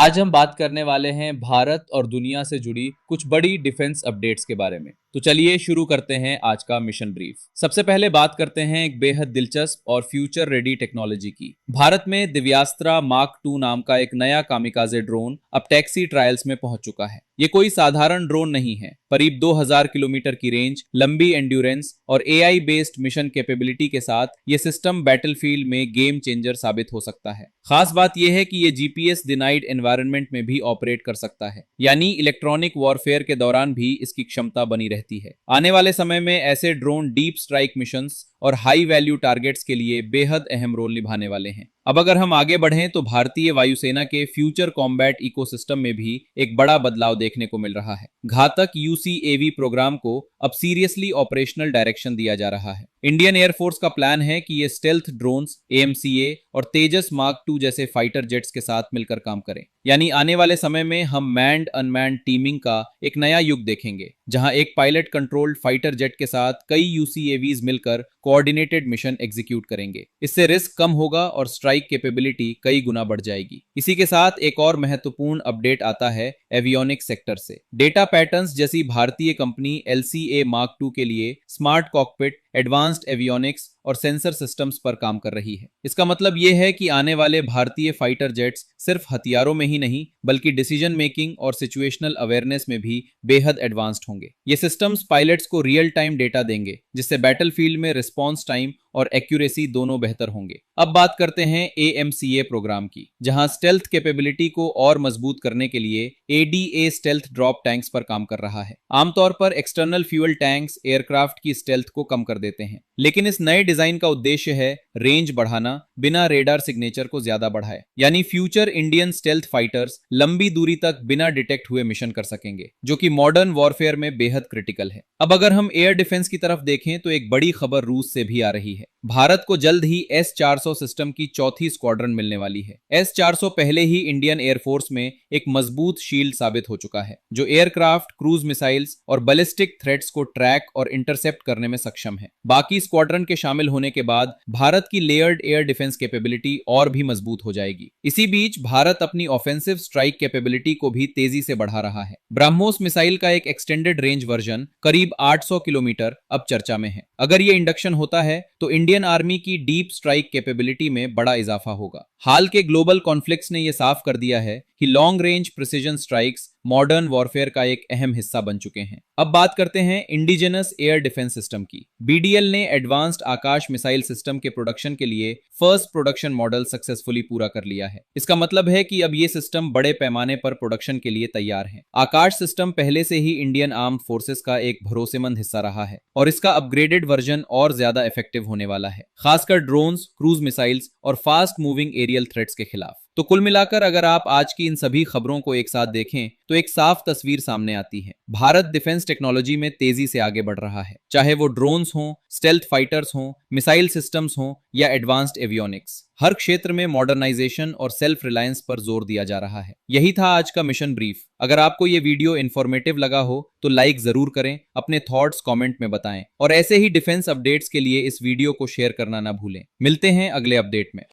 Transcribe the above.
आज हम बात करने वाले हैं भारत और दुनिया से जुड़ी कुछ बड़ी डिफेंस अपडेट्स के बारे में। तो चलिए शुरू करते हैं आज का मिशन ब्रीफ। सबसे पहले बात करते हैं एक बेहद दिलचस्प और फ्यूचर रेडी टेक्नोलॉजी की। भारत में दिव्यास्त्रा मार्क 2 नाम का एक नया कामिकाजे ड्रोन अब टैक्सी ट्रायल्स में पहुंच चुका है। ये कोई साधारण ड्रोन नहीं है। करीब 2000 किलोमीटर की रेंज, लंबी एंड्योरेंस और एआई बेस्ड मिशन कैपेबिलिटी के साथ ये सिस्टम बैटलफील्ड में गेम चेंजर साबित हो सकता है। खास बात यह है कि ये जीपीएस डिनाइड एनवायरनमेंट में भी ऑपरेट कर सकता है, यानी इलेक्ट्रॉनिक वॉरफेयर के दौरान भी इसकी क्षमता बनी रहती है। आने वाले समय में ऐसे ड्रोन डीप स्ट्राइक मिशंस और हाई वैल्यू टारगेट्स के लिए बेहद अहम रोल निभाने वाले हैं। अब अगर हम आगे बढ़ें तो भारतीय वायुसेना के फ्यूचर कॉम्बैट इकोसिस्टम में भी एक बड़ा बदलाव देखने को मिल रहा है। घातक यूसीएवी प्रोग्राम को अब सीरियसली ऑपरेशनल डायरेक्शन दिया जा रहा है। इंडियन एयरफोर्स का प्लान है कि ये स्टेल्थ ड्रोन्स, एएमसीए और तेजस मार्क 2 जैसे फाइटर जेट्स के साथ मिलकर काम करें। यानी आने वाले समय में हम मैन्ड अनमैन्ड टीमिंग का एक नया युग देखेंगे, जहां एक पायलट कंट्रोल्ड फाइटर जेट के साथ कई यूसीएवीज मिलकर कोऑर्डिनेटेड मिशन एग्जीक्यूट करेंगे। इससे रिस्क कम होगा और स्ट्राइक कैपेबिलिटी कई गुना बढ़ जाएगी। इसी के साथ एक और महत्वपूर्ण अपडेट आता है एवियोनिक्स सेक्टर से। डेटा पैटर्न्स जैसी भारतीय कंपनी एलसीए मार्क 2 के लिए स्मार्ट कॉकपिट, एडवांस्ड एवियोनिक्स और सेंसर सिस्टम्स पर काम कर रही है। इसका मतलब यह है कि आने वाले भारतीय फाइटर जेट्स सिर्फ हथियारों में ही नहीं बल्कि डिसीजन मेकिंग और सिचुएशनल अवेयरनेस में भी बेहद एडवांस्ड होंगे। ये सिस्टम्स पायलट्स को रियल टाइम डेटा देंगे, जिससे बैटलफील्ड में रिस्पॉन्स टाइम और एक्यूरेसी दोनों बेहतर होंगे। अब बात करते हैं एएमसीए प्रोग्राम की, जहां स्टेल्थ कैपेबिलिटी को और मजबूत करने के लिए एडीए स्टेल्थ ड्रॉप टैंक्स पर काम कर रहा है। आमतौर पर एक्सटर्नल फ्यूल टैंक्स एयरक्राफ्ट की स्टेल्थ को कम कर देते हैं, लेकिन इस नए डिजाइन का उद्देश्य है रेंज बढ़ाना बिना रेडार सिग्नेचर को ज्यादा बढ़ाए। यानी फ्यूचर इंडियन स्टेल्थ फाइटर्स लंबी दूरी तक बिना डिटेक्ट हुए मिशन कर सकेंगे, जो कि मॉडर्न वॉरफेयर में बेहद क्रिटिकल है। अब अगर हम एयर डिफेंस की तरफ देखें तो एक बड़ी खबर रूस से भी आ रही है। भारत को जल्द ही S-400 सिस्टम की चौथी स्क्वाड्रन मिलने वाली है। S-400 पहले ही इंडियन एयरफोर्स में एक मजबूत शील्ड साबित हो चुका है, जो एयरक्राफ्ट, क्रूज मिसाइल्स और बैलिस्टिक थ्रेट्स को ट्रैक और इंटरसेप्ट करने में सक्षम है। बाकी स्क्वाड्रन के शामिल होने के बाद भारत की लेयर्ड एयर डिफेंस कैपेबिलिटी और भी मजबूत हो जाएगी। इसी बीच भारत अपनी ऑफेंसिव स्ट्राइक कैपेबिलिटी को भी तेजी से बढ़ा रहा है। ब्रह्मोस मिसाइल का एक एक्सटेंडेड रेंज वर्जन करीब 800 किलोमीटर अब चर्चा में है। अगर ये इंडक्शन होता है तो इंडियन आर्मी की डीप स्ट्राइक कैपेबिलिटी में बड़ा इजाफा होगा। हाल के ग्लोबल कॉन्फ्लिक्ट्स ने यह साफ कर दिया है कि long range precision strikes modern warfare का एक अहम हिस्सा बन चुके हैं। अब बात करते हैं इंडिजिनस एयर डिफेंस सिस्टम की। बीडीएल ने एडवांस्ड आकाश मिसाइल सिस्टम के प्रोडक्शन के लिए फर्स्ट प्रोडक्शन मॉडल सक्सेसफुली पूरा कर लिया है। इसका मतलब है कि अब ये सिस्टम बड़े पैमाने पर प्रोडक्शन के लिए तैयार है। आकाश सिस्टम पहले से ही इंडियन आर्म्ड फोर्सेस का एक भरोसेमंद हिस्सा रहा है और इसका अपग्रेडेड वर्जन और ज्यादा इफेक्टिव होने वाला है, खासकर ड्रोन्स, क्रूज मिसाइल्स और फास्ट मूविंग एरियल थ्रेट्स के खिलाफ। तो कुल मिलाकर अगर आप आज की इन सभी खबरों को एक साथ देखें तो एक साफ तस्वीर सामने आती है। भारत डिफेंस टेक्नोलॉजी में तेजी से आगे बढ़ रहा है, चाहे वो ड्रोन्स हों, स्टेल्थ फाइटर्स हों, मिसाइल सिस्टम्स हों या एडवांस्ड एवियोनिक्स। हर क्षेत्र में मॉडर्नाइजेशन और सेल्फ रिलायंस पर जोर दिया जा रहा है। यही था आज का मिशन ब्रीफ। अगर आपको ये वीडियो इंफॉर्मेटिव लगा हो तो लाइक जरूर करें, अपने थॉट्स कमेंट में बताएं और ऐसे ही डिफेंस अपडेट्स के लिए इस वीडियो को शेयर करना ना भूलें। मिलते हैं अगले अपडेट में।